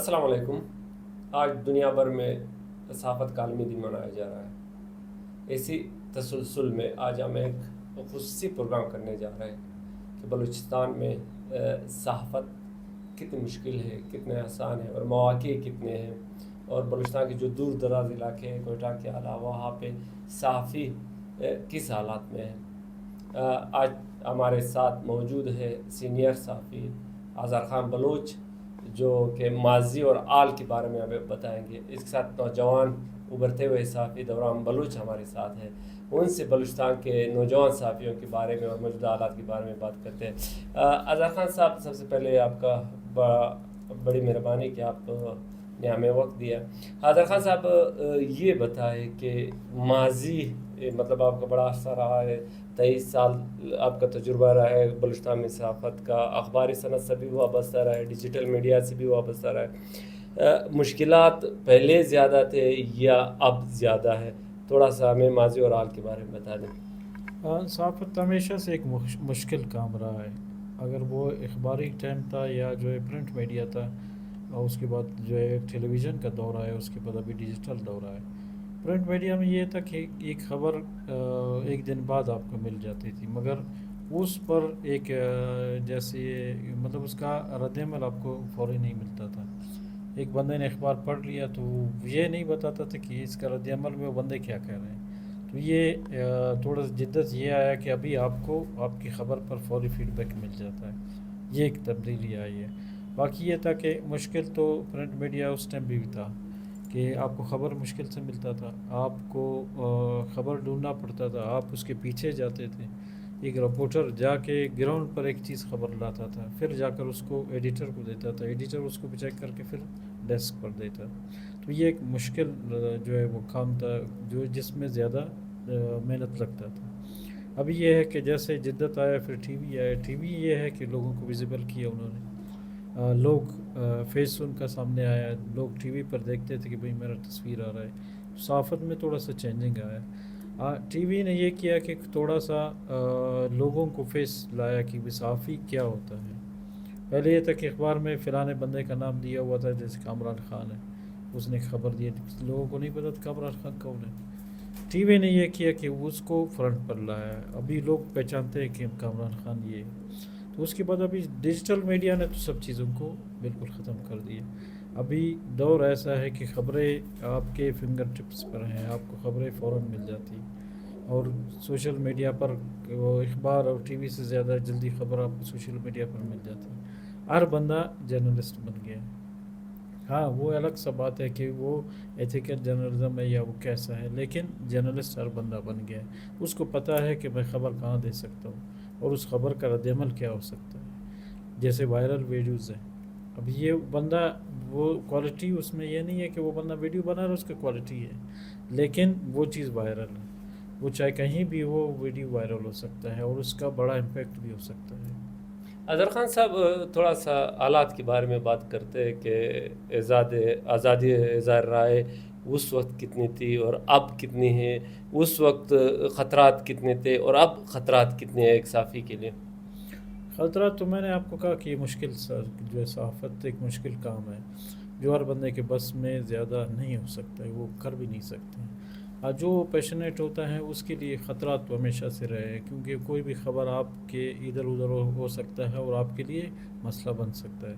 السلام علیکم۔ آج دنیا بھر میں صحافت کا عالمی دن منایا جا رہا ہے۔ اسی تسلسل میں آج ہم ایک خصوصی پروگرام کرنے جا رہے ہیں کہ بلوچستان میں صحافت کتنی مشکل ہے، کتنے آسان ہے اور مواقع کتنے ہیں، اور بلوچستان کے جو دور دراز علاقے ہیں کوئٹہ کے علاوہ وہاں پہ صحافی کس حالات میں ہیں۔ آج ہمارے ساتھ موجود ہے سینئر صحافی آذار خان بلوچ، جو کہ ماضی اور آل کے بارے میں ہمیں بتائیں گے۔ اس کے ساتھ نوجوان ابھرتے ہوئے صحافی دوران بلوچ ہمارے ساتھ ہیں، ان سے بلوچستان کے نوجوان صحافیوں کے بارے میں اور موجودہ حالات کے بارے میں بات کرتے ہیں۔ آذار خان صاحب، سب سے پہلے آپ کا بڑی مہربانی کہ آپ نے ہمیں وقت دیا۔ آذار خان صاحب، یہ بتائیں کہ ماضی مطلب آپ کا بڑا عرصہ رہا ہے، 23 سال آپ کا تجربہ رہا ہے بلوچستان میں صحافت کا، اخباری صنعت سے بھی وابستہ رہا ہے، ڈیجیٹل میڈیا سے بھی وابستہ رہا ہے۔ مشکلات پہلے زیادہ تھے یا اب زیادہ ہے؟ تھوڑا سا ہمیں ماضی اور حال کے بارے میں بتا دیں۔ صحافت ہمیشہ سے ایک مشکل کام رہا ہے، اگر وہ اخباری ٹائم تھا یا جو ہے پرنٹ میڈیا تھا، اور اس کے بعد جو ہے ٹیلی ویژن کا دور ہے، اس کے بعد ابھی ڈیجیٹل دور ہے۔ پرنٹ میڈیا میں یہ تھا کہ ایک خبر ایک دن بعد آپ کو مل جاتی تھی، مگر اس پر ایک جیسے مطلب اس کا رد عمل آپ کو فوری نہیں ملتا تھا۔ ایک بندے نے اخبار پڑھ لیا تو یہ نہیں بتاتا تھا کہ اس کا رد عمل میں وہ بندے کیا کہہ رہے ہیں۔ تو یہ تھوڑا سا جدت یہ آیا کہ ابھی آپ کو آپ کی خبر پر فوری فیڈ بیک مل جاتا ہے، یہ ایک تبدیلی آئی ہے۔ باقی یہ تھا کہ مشکل تو پرنٹ میڈیا اس ٹائم بھی تھا کہ آپ کو خبر مشکل سے ملتا تھا، آپ کو خبر ڈھونڈنا پڑتا تھا، آپ اس کے پیچھے جاتے تھے، ایک رپورٹر جا کے گراؤنڈ پر ایک چیز خبر لاتا تھا، پھر جا کر اس کو ایڈیٹر کو دیتا تھا، ایڈیٹر اس کو چیک کر کے پھر ڈیسک پر دیتا۔ تو یہ ایک مشکل جو ہے وہ کام تھا، جس میں زیادہ محنت لگتا تھا۔ ابھی یہ ہے کہ جیسے جدت آیا پھر ٹی وی آیا، ٹی وی یہ ہے کہ لوگوں کو ویزیبل کیا انہوں نے، لوگ فیس ان کا سامنے آیا، لوگ ٹی وی پر دیکھتے تھے کہ بھئی میرا تصویر آ رہا ہے۔ صحافت میں تھوڑا سا چینجنگ آیا، ٹی وی نے یہ کیا کہ تھوڑا سا لوگوں کو فیس لایا کہ صحافی کیا ہوتا ہے۔ پہلے یہ تھا کہ اخبار میں فلانے بندے کا نام دیا ہوا تھا، جیسے کامران خان ہے، اس نے خبر دی، لوگوں کو نہیں پتا تھا کامران خان کون ہے۔ ٹی وی نے یہ کیا کہ اس کو فرنٹ پر لایا، ابھی لوگ پہچانتے ہیں کہ کامران خان یہ ہے۔ تو اس کے بعد ابھی ڈیجیٹل میڈیا نے تو سب چیزوں کو بالکل ختم کر دیا۔ ابھی دور ایسا ہے کہ خبریں آپ کے فنگر ٹپس پر ہیں، آپ کو خبریں فوراً مل جاتی ہیں، اور سوشل میڈیا پر وہ اخبار اور ٹی وی سے زیادہ جلدی خبر آپ کو سوشل میڈیا پر مل جاتی ہے۔ ہر بندہ جرنلسٹ بن گیا ہے۔ ہاں، وہ الگ سا بات ہے کہ وہ ایتھیکل جرنلزم ہے یا وہ کیسا ہے، لیکن جرنلسٹ ہر بندہ بن گیا ہے۔ اس کو پتہ ہے کہ میں خبر کہاں دے سکتا ہوں اور اس خبر کا رد عمل کیا ہو سکتا ہے۔ جیسے وائرل ویڈیوز ہیں، اب یہ بندہ وہ کوالٹی اس میں یہ نہیں ہے کہ وہ بندہ ویڈیو بنا رہا ہے اس کی کوالٹی ہے، لیکن وہ چیز وائرل ہے، وہ چاہے کہیں بھی ہو ویڈیو وائرل ہو سکتا ہے اور اس کا بڑا امپیکٹ بھی ہو سکتا ہے۔ اظہر خان صاحب، تھوڑا سا حالات کے بارے میں بات کرتے ہیں کہ آزادی اظہار رائے اس وقت کتنی تھی اور اب کتنی ہے، اس وقت خطرات کتنے تھے اور اب خطرات کتنے ہیں ایک صحافی کے لیے؟ خطرات تو میں نے آپ کو کہا کہ یہ مشکل جو ہے صحافت ایک مشکل کام ہے، جو ہر بندے کے بس میں زیادہ نہیں ہو سکتا ہے، وہ کر بھی نہیں سکتے ہیں۔ جو پیشنیٹ ہوتا ہے اس کے لیے خطرات تو ہمیشہ سے رہے ہیں، کیونکہ کوئی بھی خبر آپ کے ادھر ادھر ہو سکتا ہے اور آپ کے لیے مسئلہ بن سکتا ہے۔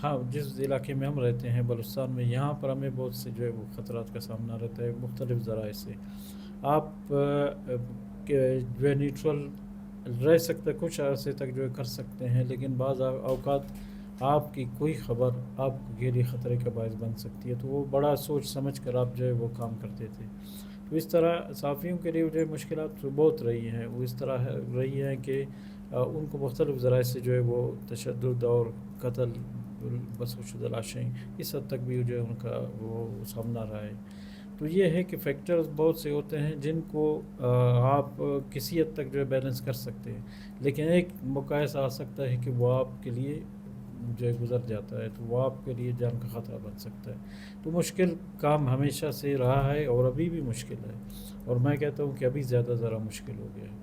ہاں، جس علاقے میں ہم رہتے ہیں بلوچستان میں، یہاں پر ہمیں بہت سے جو ہے وہ خطرات کا سامنا رہتا ہے مختلف ذرائع سے۔ آپ جو ہے نیوٹرل رہ سکتے، کچھ عرصے تک جو ہے کر سکتے ہیں، لیکن بعض اوقات آپ کی کوئی خبر آپ کے لیے خطرے کا باعث بن سکتی ہے، تو وہ بڑا سوچ سمجھ کر آپ جو ہے وہ کام کرتے تھے۔ تو اس طرح صحافیوں کے لیے جو ہے مشکلات بہت رہی ہیں، وہ اس طرح رہی ہیں کہ ان کو مختلف ذرائع سے جو ہے وہ تشدد اور قتل بس شدہ لاشیں اس حد تک بھی جو ہے ان کا وہ سامنا رہا ہے۔ تو یہ ہے کہ فیکٹرز بہت سے ہوتے ہیں جن کو آپ کسی حد تک جو ہے بیلنس کر سکتے ہیں، لیکن ایک موقع ایسا آ سکتا ہے کہ وہ آپ کے لیے جو ہے گزر جاتا ہے، تو وہ آپ کے لیے جان کا خطرہ بن سکتا ہے۔ تو مشکل کام ہمیشہ سے رہا ہے اور ابھی بھی مشکل ہے، اور میں کہتا ہوں کہ ابھی زیادہ ذرا مشکل ہو گیا ہے۔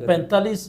45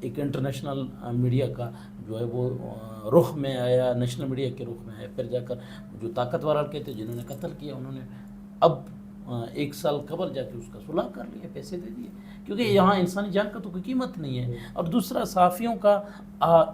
ایک انٹرنیشنل میڈیا کا جو ہے وہ رخ میں آیا، نیشنل میڈیا کے رخ میں آیا، پھر جا کر جو طاقتور حلقے تھے جنہوں نے قتل کیا انہوں نے اب 1 سال قبل جا کے اس کا صلح کر لیا، پیسے دے دیے، کیونکہ یہاں انسانی جان کا تو کوئی قیمت نہیں ہے۔ اور دوسرا صحافیوں کا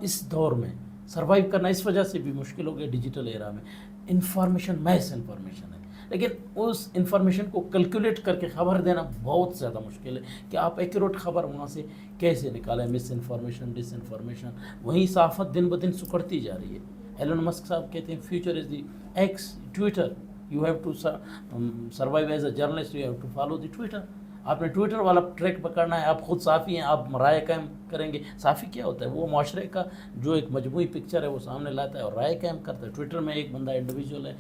اس دور میں سروائیو کرنا اس وجہ سے بھی مشکل ہو گیا، ڈیجیٹل ایرا میں انفارمیشن میس انفارمیشن ہے، لیکن اس انفارمیشن کو کیلکولیٹ کر کے خبر دینا بہت زیادہ مشکل ہے کہ آپ ایکوریٹ خبر وہاں سے کیسے نکالیں، مس انفارمیشن، ڈس انفارمیشن، وہیں صحافت دن بدن سکڑتی جا رہی ہے۔ ایلن مسک صاحب کہتے ہیں future is the X Twitter, you have to survive as a journalist, you have to follow the Twitter, آپ نے ٹویٹر والا ٹریک پکڑنا ہے، آپ خود صحافی ہیں، آپ رائے قائم کریں گے۔ صحافی کیا ہوتا ہے؟ وہ معاشرے کا جو ایک مجموعی پکچر ہے وہ سامنے لاتا ہے اور رائے قائم کرتا ہے۔ ٹویٹر میں ایک بندہ انڈیویجول ہے،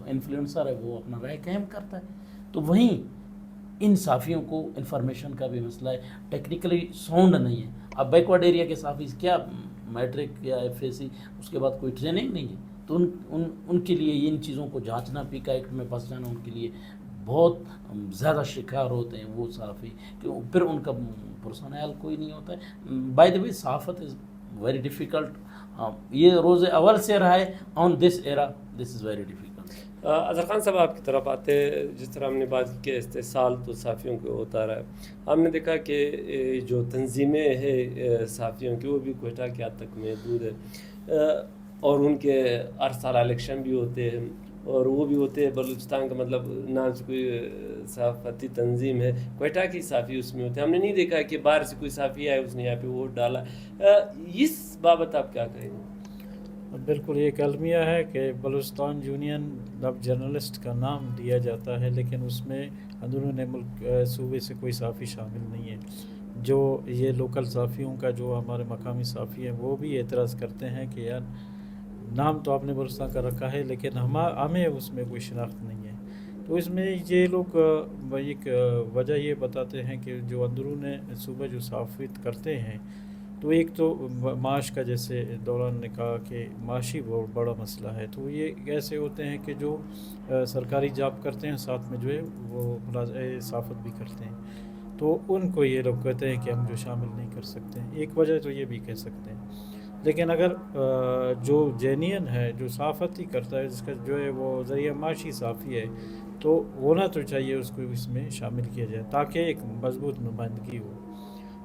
انفلوئنسر ہے، وہ اپنا رائے قائم کرتا ہے۔ تو وہیں ان صحافیوں کو انفارمیشن کا بھی مسئلہ ہے، ٹیکنیکلی ساؤنڈ نہیں ہے۔ اب بیکورڈ ایریا کے صحافی کیا میٹرک یا ایف اے سی اس کے بعد کوئی ٹریننگ نہیں ہے، تو ان کے لیے ان چیزوں کو جانچنا، پیکا ایکٹ میں پھنس جانا ان کے لیے بہت زیادہ شکار ہوتے ہیں وہ صحافی، کہ پھر ان کا پرسنل کوئی نہیں ہوتا ہے۔ بائی دا وے صحافت از ویری ڈیفیکلٹ، یہ روز اول سے رہا ہے، on this era this is very difficult. Azhar Khan صاحب آپ کی طرف آتے، جس طرح ہم نے بات کی کہ استحصال تو صحافیوں کو ہوتا رہا ہے، ہم نے دیکھا کہ جو تنظیمیں ہیں صحافیوں کی وہ بھی کوئٹہ کے حد تک محدود ہے، اور ان کے ہر سال الیکشن بھی ہوتے ہیں اور وہ بھی ہوتے ہیں بلوچستان کا مطلب نام سے کوئی صحافتی تنظیم ہے، کوئٹہ کی صحافی اس میں ہوتے ہیں۔ ہم نے نہیں دیکھا کہ باہر سے کوئی صحافی آئے اس نے یہاں پہ ووٹ ڈالا، اس بابت آپ کیا کہیں گے؟ بالکل ایک المیہ ہے کہ بلوچستان یونین اب جرنلسٹ کا نام دیا جاتا ہے، لیکن اس میں اندرون ملک صوبے سے کوئی صحافی شامل نہیں ہے۔ جو یہ لوکل صحافیوں کا جو ہمارے مقامی صحافی ہیں وہ بھی اعتراض کرتے ہیں کہ یار نام تو آپ نے بلوچستان کا رکھا ہے لیکن ہمیں اس میں کوئی شناخت نہیں ہے۔ تو اس میں یہ لوگ ایک وجہ یہ بتاتے ہیں کہ جو اندرون صوبہ جو صحافت کرتے ہیں، تو ایک تو معاش کا، جیسے دوران نے کہا کہ معاشی بہت بڑا مسئلہ ہے، تو یہ ایسے ہوتے ہیں کہ جو سرکاری جاب کرتے ہیں ساتھ میں جو ہے وہ صحافت بھی کرتے ہیں، تو ان کو یہ لوگ کہتے ہیں کہ ہم جو شامل نہیں کر سکتے ہیں، ایک وجہ تو یہ بھی کہہ سکتے ہیں۔ لیکن اگر جو جینین ہے، جو صحافت ہی کرتا ہے، جس کا جو ہے وہ ذریعہ معاشی صحافی ہے، تو ہونا تو چاہیے اس کو اس میں شامل کیا جائے تاکہ ایک مضبوط نمائندگی ہو۔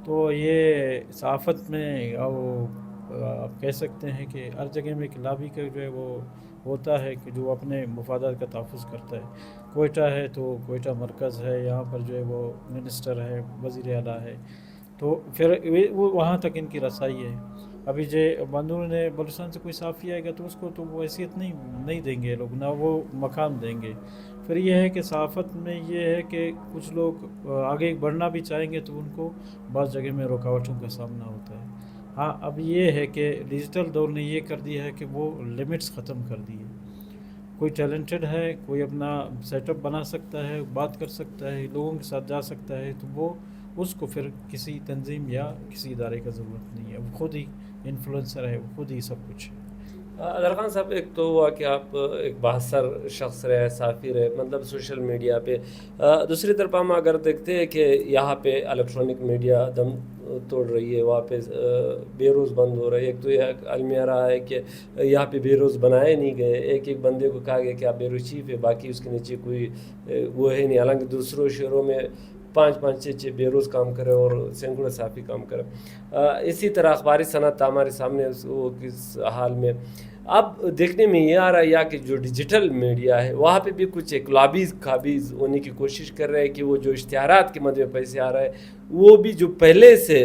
تو یہ صحافت میں آپ کہہ سکتے ہیں کہ ہر جگہ میں ایک لابی کا جو ہے وہ ہوتا ہے کہ جو اپنے مفادات کا تحفظ کرتا ہے۔ کوئٹہ ہے تو کوئٹہ مرکز ہے، یہاں پر جو ہے وہ منسٹر ہے، وزیر اعلیٰ ہے، تو پھر وہ وہاں تک ان کی رسائی ہے۔ ابھی جو بندور نے بلوچستان سے کوئی صحافی آئے گا تو اس کو تو وہ حیثیت نہیں دیں گے لوگ، نہ وہ مقام دیں گے۔ پھر یہ ہے کہ صحافت میں یہ ہے کہ کچھ لوگ آگے بڑھنا بھی چاہیں گے تو ان کو بعض جگہ میں رکاوٹوں کا سامنا ہوتا ہے۔ ہاں اب یہ ہے کہ ڈیجیٹل دور نے یہ کر دیا ہے کہ وہ لمٹس ختم کر دی ہے۔ کوئی ٹیلنٹڈ ہے، کوئی اپنا سیٹ اپ بنا سکتا ہے، بات کر سکتا ہے، لوگوں کے ساتھ جا سکتا ہے، تو وہ اس کو پھر کسی تنظیم یا کسی ادارے کا ضرورت نہیں ہے، وہ خود ہی انفلوئنسر ہے، وہ خود ہی سب کچھ ہے۔ اظہر خان صاحب، ایک تو ہوا کہ آپ ایک بااثر شخص رہے، صحافی رہے، مطلب سوشل میڈیا پہ، دوسری طرف ہم اگر دیکھتے ہیں کہ یہاں پہ الیکٹرانک میڈیا دم توڑ رہی ہے، وہاں پہ بے روز بند ہو رہا ہے۔ ایک تو یہ المیہ رہا ہے کہ یہاں پہ بے روز بنائے نہیں گئے، ایک بندے کو کہا گیا کہ آپ بے روز چیف ہے، باقی اس کے نیچے کوئی وہ ہے نہیں، حالانکہ دوسروں شہروں میں 5 6 بے روز کام کرے اور سینکڑوں صحافی کام کرے۔ اسی طرح اخباری صنعت ہمارے سامنے وہ کس حال میں اب دیکھنے میں یہ آ رہا ہے، یا کہ جو ڈیجیٹل میڈیا ہے وہاں پہ بھی کچھ ایک لابیز قابیز ہونے کی کوشش کر رہے ہیں کہ وہ جو اشتہارات کے مد میں پیسے آ رہا ہے وہ بھی جو پہلے سے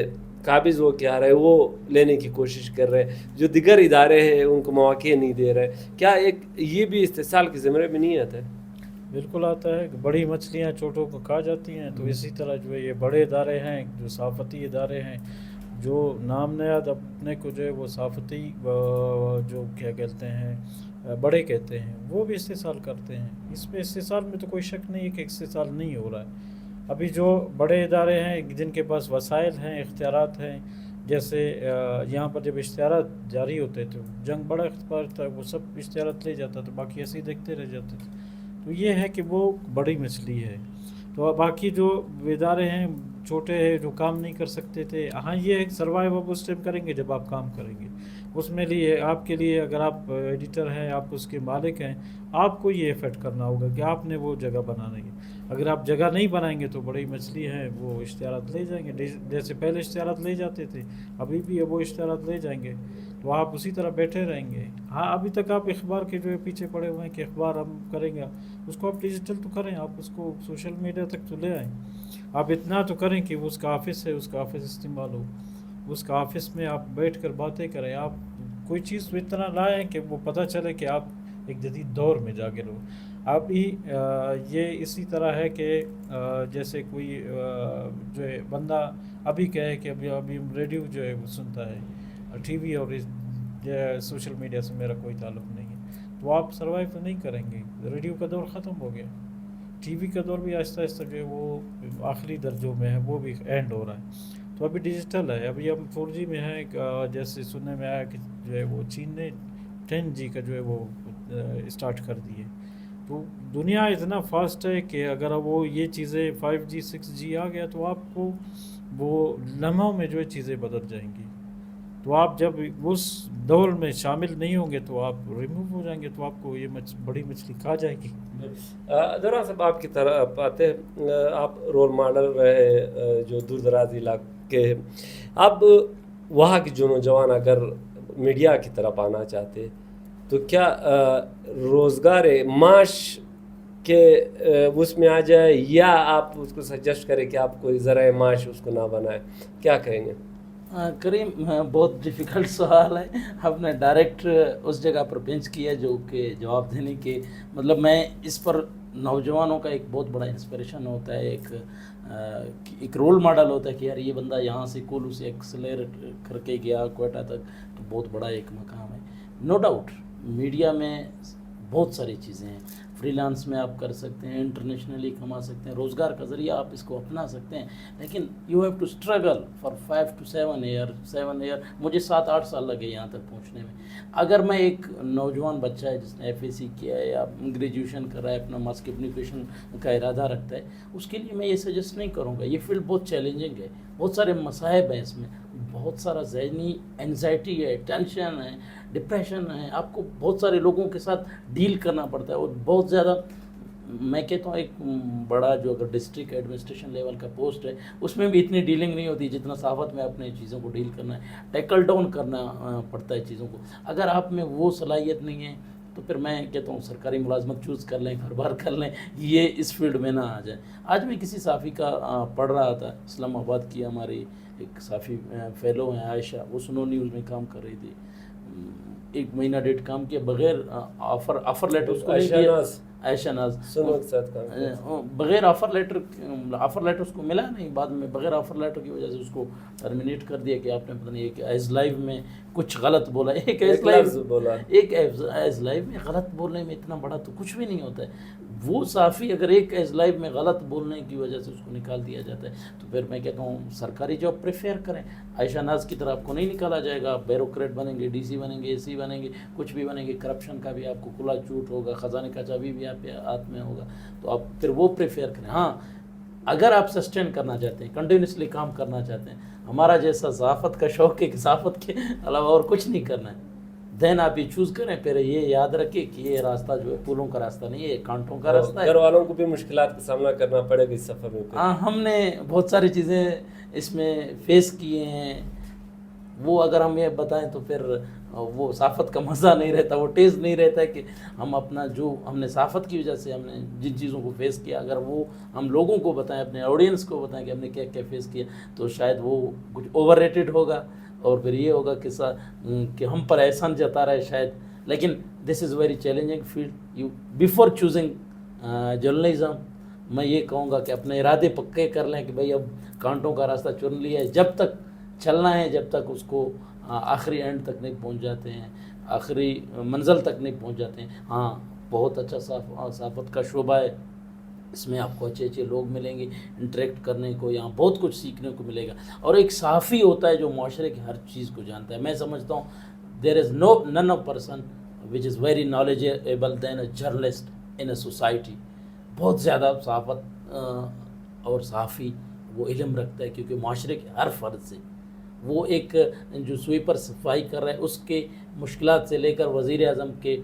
قابض ہو کے آ رہا ہے وہ لینے کی کوشش کر رہے ہیں، جو دیگر ادارے ہیں ان کو مواقع نہیں دے رہے۔ کیا ایک یہ بھی استحصال کے زمرے میں نہیں آتا ہے؟ بالکل آتا ہے کہ بڑی مچھلیاں چوٹوں کو کھا جاتی ہیں، تو اسی طرح جو ہے یہ بڑے ادارے ہیں، جو صحافتی ادارے ہیں، جو نام نہاد اپنے کو جو ہے وہ صحافتی جو کیا کہتے ہیں بڑے کہتے ہیں، وہ بھی استحصال کرتے ہیں۔ اس میں استحصال میں تو کوئی شک نہیں ہے کہ استحصال نہیں ہو رہا ہے۔ ابھی جو بڑے ادارے ہیں جن کے پاس وسائل ہیں، اختیارات ہیں، جیسے یہاں پر جب اشتہارات جاری ہوتے تو جنگ بڑا اختیار تھا، وہ سب اشتہارات لے جاتا تو باقی ایسے ہی دیکھتے رہ جاتے تھے۔ تو یہ ہے کہ وہ بڑی مچھلی ہے۔ تو باقی جو ادارے ہیں چھوٹے ہیں جو کام نہیں کر سکتے تھے. ہاں یہ ایک سروائیو آپ اس ٹائم کریں گے جب آپ کام کریں گے. اس میں لیے آپ کے لیے اگر آپ ایڈیٹر ہیں, آپ اس کے مالک ہیں, آپ کو یہ ایفرٹ کرنا ہوگا کہ آپ نے وہ جگہ بنانا ہے. اگر آپ جگہ نہیں بنائیں گے تو بڑی مچھلی ہیں وہ اشتہارات لے جائیں گے, جیسے پہلے اشتہارات لے جاتے تھے ابھی بھی وہ اشتہارات لے جائیں گے, تو آپ اسی طرح بیٹھے رہیں گے. ہاں ابھی تک آپ اخبار کے جو ہے پیچھے پڑے ہوئے ہیں کہ اخبار ہم کریں گے, اس کو آپ ڈیجیٹل تو کریں, آپ اس کو سوشل میڈیا تک تو لے آئیں. آپ اتنا تو کریں کہ اس کا آفس ہے, اس کا آفس استعمال ہو, اس کا آفس میں آپ بیٹھ کر باتیں کریں. آپ کوئی چیز اتنا لائیں کہ وہ پتہ چلے کہ آپ ایک جدید دور میں جا کے رہو. اب یہ اسی طرح ہے کہ جیسے کوئی جو ہے بندہ ابھی کہے کہ ابھی ریڈیو جو ہے وہ سنتا ہے, ٹی وی اور سوشل میڈیا سے میرا کوئی تعلق نہیں ہے, تو آپ سروائیو تو نہیں کریں گے. ریڈیو کا دور ختم ہو گیا, ٹی وی کا دور بھی آہستہ آہستہ جو ہے وہ آخری درجوں میں ہے, وہ بھی اینڈ ہو رہا ہے. تو ابھی ڈیجیٹل ہے. ابھی ہم 4G میں ہیں, جیسے سننے میں آیا کہ جو ہے وہ چین نے 10G کا جو ہے وہ اسٹارٹ کر دیے. تو دنیا اتنا فاسٹ ہے کہ اگر وہ یہ چیزیں 5G 6G آ گیا تو آپ کو وہ لمحوں میں جو ہے چیزیں بدل جائیں گی. تو آپ جب اس دور میں شامل نہیں ہوں گے تو آپ ریموو ہو جائیں گے, تو آپ کو یہ بڑی مچھلی کھا جائے گی. دوران صاحب آپ کی طرف آتے ہیں, آپ رول ماڈل رہے جو دور دراز علاقے ہیں. اب وہاں کے جو نوجوان اگر میڈیا کی طرف آنا چاہتے تو کیا روزگار معاش کے اس میں آ جائے, یا آپ اس کو سجیسٹ کریں کہ آپ کوئی ذرائع معاش اس کو نہ بنائے, کیا کہیں گے؟ کریم بہت ڈیفیکلٹ سوال ہے. آپ نے ڈائریکٹ اس جگہ پر پینچ کیا جو کہ جواب دینے کے مطلب میں اس پر نوجوانوں کا ایک بہت بڑا انسپریشن ہوتا ہے, ایک رول ماڈل ہوتا ہے کہ یار یہ بندہ یہاں سے کولو سے ایکسلریٹ کر کے گیا کوئٹہ تک, تو بہت بڑا ایک مقام ہے. نو ڈاؤٹ میڈیا میں بہت ساری چیزیں ہیں, فری لانس میں آپ کر سکتے ہیں, انٹرنیشنلی کما سکتے ہیں, روزگار کا ذریعہ آپ اس کو اپنا سکتے ہیں, لیکن you have to struggle for 5 to 7 year. مجھے 7-8 سال لگے یہاں تک پہنچنے میں. اگر میں ایک نوجوان بچہ ہے جس نے FAC کیا ہے یا گریجویشن کر رہا ہے, اپنا ماس کمیونیکیشن کا ارادہ رکھتا ہے, اس کے لیے میں یہ سجیسٹ نہیں کروں گا. یہ فیلڈ بہت چیلنجنگ ہے, بہت سارے مصائب ہیں اس میں, بہت سارا ذہنی انزائٹی ہے, ٹینشن ہے, ڈپریشن ہے, آپ کو بہت سارے لوگوں کے ساتھ ڈیل کرنا پڑتا ہے, اور بہت زیادہ میں کہتا ہوں ایک بڑا جو اگر ڈسٹرکٹ ایڈمنسٹریشن لیول کا پوسٹ ہے اس میں بھی اتنی ڈیلنگ نہیں ہوتی جتنا صحافت میں اپنے چیزوں کو ڈیل کرنا ہے, ٹیکل ڈاؤن کرنا پڑتا ہے چیزوں کو. اگر آپ میں وہ صلاحیت نہیں ہے تو پھر میں کہتا ہوں سرکاری ملازمت چوز کر لیں, گھر بار کر لیں, یہ اس فیلڈ میں نہ آ جائیں. آج میں کسی صحافی کا پڑھ رہا تھا, اسلام آباد کی ہماری ایک صحافی فیلو ہیں عائشہ, وہ سنو نیوز میں کام کر رہی تھی, 1 مہینہ ڈیٹ کام کیا بغیر آفر لیٹر اس کو عائشہ ناز بغیر آفر لیٹر اس کو ملا نہیں, بعد میں بغیر آفر لیٹر کی وجہ سے اس کو ٹرمینیٹ کر دیا کہ آپ نے پتہ نہیں ایک ایز لائیو میں کچھ غلط بولا. ایک ایز لائیو میں غلط بولنے میں اتنا بڑا تو کچھ بھی نہیں ہوتا ہے. وہ صحافی اگر ایک ایز لائیو میں غلط بولنے کی وجہ سے اس کو نکال دیا جاتا ہے تو پھر میں کہتا ہوں سرکاری جاب پریفر کریں. عائشہ ناز کی طرح آپ کو نہیں نکالا جائے گا, آپ بیوروکریٹ بنیں گے, DC بنیں گے, AC بنیں گے, کچھ بھی بنیں گے, کرپشن کا بھی آپ کو کھلا چوٹ ہوگا, خزانے کا چابی بھی آپ کے ہاتھ میں ہوگا, تو آپ پھر وہ پریفر کریں. ہاں اگر آپ سسٹین کرنا چاہتے ہیں, کنٹینیوسلی کام کرنا چاہتے ہیں, ہمارا جیسا صحافت کا شوق ہے کہ صحافت کے علاوہ اور کچھ نہیں کرنا ہے, دین آپ یہ چوز کریں. پھر یہ یاد رکھیں کہ یہ راستہ جو ہے پھولوں کا راستہ نہیں ہے, کانٹوں کا راستہ ہے. گھر والوں کو بھی مشکلات کا سامنا کرنا پڑے گا اس سفر میں. ہاں ہم نے بہت ساری چیزیں اس میں فیس کیے ہیں, وہ اگر ہم یہ بتائیں تو پھر وہ صحافت کا مزہ نہیں رہتا, وہ ٹیسٹ نہیں رہتا ہے کہ ہم اپنا جو ہم نے صحافت کی وجہ سے ہم نے جن چیزوں کو فیس کیا, اگر وہ ہم لوگوں کو بتائیں, اپنے آڈینس کو بتائیں کہ ہم نے کیا کیا فیس کیا, تو شاید وہ کچھ اوور ریٹڈ ہوگا اور پھر یہ ہوگا کہ ہم پر احسان جتا رہا ہے شاید. لیکن this is very challenging field. You before choosing journalism میں یہ کہوں گا کہ اپنے ارادے پکے کر لیں کہ بھائی اب کانٹوں کا راستہ چن لیا ہے, جب تک چلنا ہے, جب تک اس کو آخری اینڈ تک نہیں پہنچ جاتے ہیں, آخری منزل تک نہیں پہنچ جاتے ہیں. ہاں بہت اچھا صحافت کا شعبہ ہے, اس میں آپ کو اچھے اچھے لوگ ملیں گے, انٹریکٹ کرنے کو, یہاں بہت کچھ سیکھنے کو ملے گا. اور ایک صحافی ہوتا ہے جو معاشرے کی ہر چیز کو جانتا ہے. میں سمجھتا ہوں دیر از none of person which is very knowledgeable than a journalist in a society. بہت زیادہ صحافت اور صحافی وہ علم رکھتا ہے، کیونکہ معاشرے کے ہر فرد سے وہ ایک جو سویپر صفائی کر رہا ہے اس کے مشکلات سے لے کر وزیر اعظم کے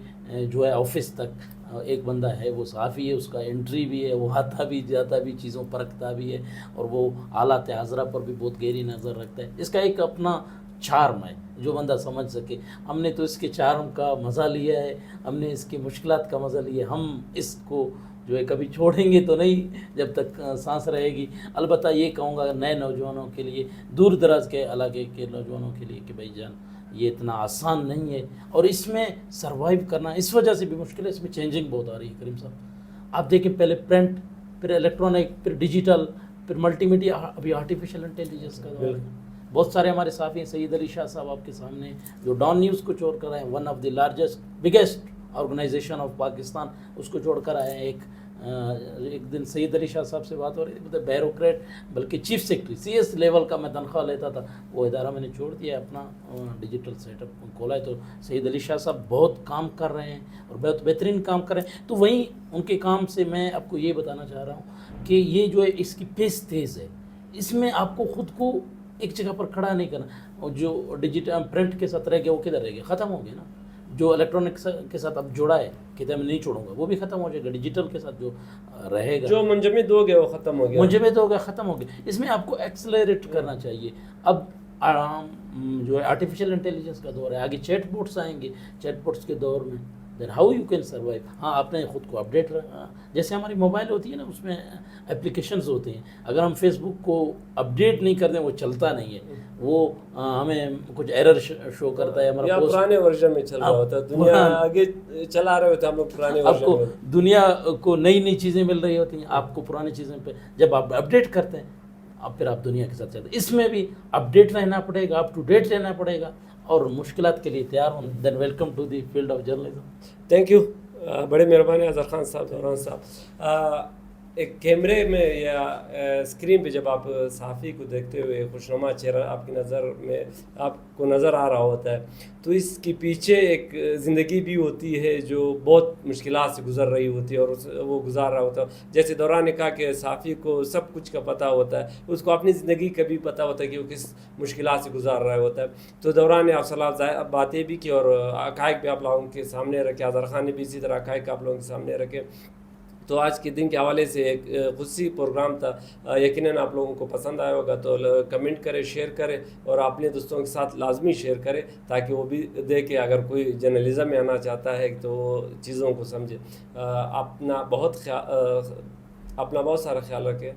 جو ہے آفس تک ایک بندہ ہے، وہ صحافی ہے، اس کا انٹری بھی ہے، وہ آتا بھی جاتا بھی، چیزوں پرکھتا بھی ہے، اور وہ حالات حاضرہ پر بھی بہت گہری نظر رکھتا ہے. اس کا ایک اپنا چارم ہے جو بندہ سمجھ سکے. ہم نے تو اس کے چارم کا مزہ لیا ہے، ہم نے اس کی مشکلات کا مزہ لیا. ہم اس کو جو ہے کبھی چھوڑیں گے تو نہیں جب تک سانس رہے گی. البتہ یہ کہوں گا نئے نوجوانوں کے لیے، دور دراز کے علاقے کے نوجوانوں کے لیے، کہ بھائی جان یہ اتنا آسان نہیں ہے، اور اس میں سروائیو کرنا اس وجہ سے بھی مشکل ہے. اس میں چینجنگ بہت آ رہی ہے کریم صاحب. آپ دیکھیں پہلے پرنٹ، پھر الیکٹرانک، پھر ڈیجیٹل، پھر ملٹی میڈیا، ابھی آرٹیفیشل انٹیلیجنس کا دور ہے. بہت سارے ہمارے صحافی ہیں، سید علی شاہ صاحب آپ کے سامنے، جو ڈان نیوز کو چھوڑ کر آئے ہیں، one of the largest biggest organisation of Pakistan, اس کو چھوڑ کر آئے ہیں. ایک دن سید علی شاہ صاحب سے بات ہو رہی تھی، بیوروکریٹ بلکہ chief secretary C S level کا میں تنخواہ لیتا تھا، وہ ادارہ میں نے چھوڑ دیا، اپنا ڈیجیٹل سیٹ اپ کھولا ہے. تو سید علی شاہ صاحب بہت کام کر رہے ہیں اور بہت بہترین کام کر رہے ہیں. تو وہیں ان کے کام سے میں آپ کو یہ بتانا چاہ رہا ہوں کہ یہ جو ہے اس کی پیس تیز ہے. اس میں آپ کو خود کو ایک جگہ پر کھڑا نہیں کرنا. اور جو ڈیجیٹل پرنٹ کے ساتھ رہ گیا وہ کدھر رہ گیا؟ ختم ہو گیا نا. جو الیکٹرانک کے ساتھ اب جوڑا ہے کہ میں نہیں چھوڑوں گا، وہ بھی ختم ہو جائے گا. ڈیجیٹل کے ساتھ جو رہے گا، جو منجمد ہو گیا وہ ختم ہو گیا، منجمد ہو گیا، ختم ہو گیا. اس میں آپ کو ایکسلریٹ کرنا چاہیے. اب جو ہے آرٹیفیشیل انٹیلیجنس کا دور ہے، آگے چیٹ بوٹس آئیں گے. چیٹ بوٹس کے دور میں then how you can survive. ہاں آپ نے خود کو اپڈیٹ رکھنا. جیسے ہماری موبائل ہوتی ہے نا، اس میں اپلیکیشنز ہوتے ہیں. اگر ہم فیس بک کو اپڈیٹ نہیں کرتے وہ چلتا نہیں ہے، وہ ہمیں کچھ ایرر شو کرتا ہے. ہمارا پرانے ورژن میں چل رہا ہوتا ہے، دنیا آگے چلا رہے ہوتے ہیں، ہم لوگ پرانے آپ کو ورژن میں. دنیا کو نئی چیزیں مل رہی ہوتی ہیں، آپ کو پرانی چیزیں پہ جب آپ اپڈیٹ کرتے ہیں اب پھر آپ دنیا کے ساتھ چلتے ہیں. اس میں بھی اپڈیٹ رہنا پڑے گا، اپ ٹو ڈیٹ رہنا پڑے گا، اور مشکلات کے لیے تیار ہوں. Then welcome to the field of journalism. Thank you, بڑے مہربانی اظہر خان صاحب، دوران صاحب. ایک کیمرے میں یا اسکرین پہ جب آپ صحافی کو دیکھتے ہوئے خوشنما چہرہ آپ کی نظر میں آپ کو نظر آ رہا ہوتا ہے، تو اس کے پیچھے ایک زندگی بھی ہوتی ہے جو بہت مشکلات سے گزر رہی ہوتی ہے، اور وہ گزار رہا ہوتا ہے. جیسے دوران نے کہا کہ صحافی کو سب کچھ کا پتہ ہوتا ہے، اس کو اپنی زندگی کا بھی پتہ ہوتا ہے کہ وہ کس مشکلات سے گزار رہا ہوتا ہے. تو دوران نے آپ صلاح باتیں بھی کی اور حقائق بھی آپ لوگوں کے سامنے رکھے. اظہر خان نے بھی اسی طرح حقائق آپ لوگوں کے سامنے رکھے. تو آج کے دن کے حوالے سے ایک خصوصی پروگرام تھا، یقیناً آپ لوگوں کو پسند آیا ہوگا. تو کمنٹ کرے، شیئر کرے، اور اپنے دوستوں کے ساتھ لازمی شیئر کرے تاکہ وہ بھی دیکھے. اگر کوئی جرنلزم میں آنا چاہتا ہے تو وہ چیزوں کو سمجھے. اپنا بہت سارا خیال رکھے.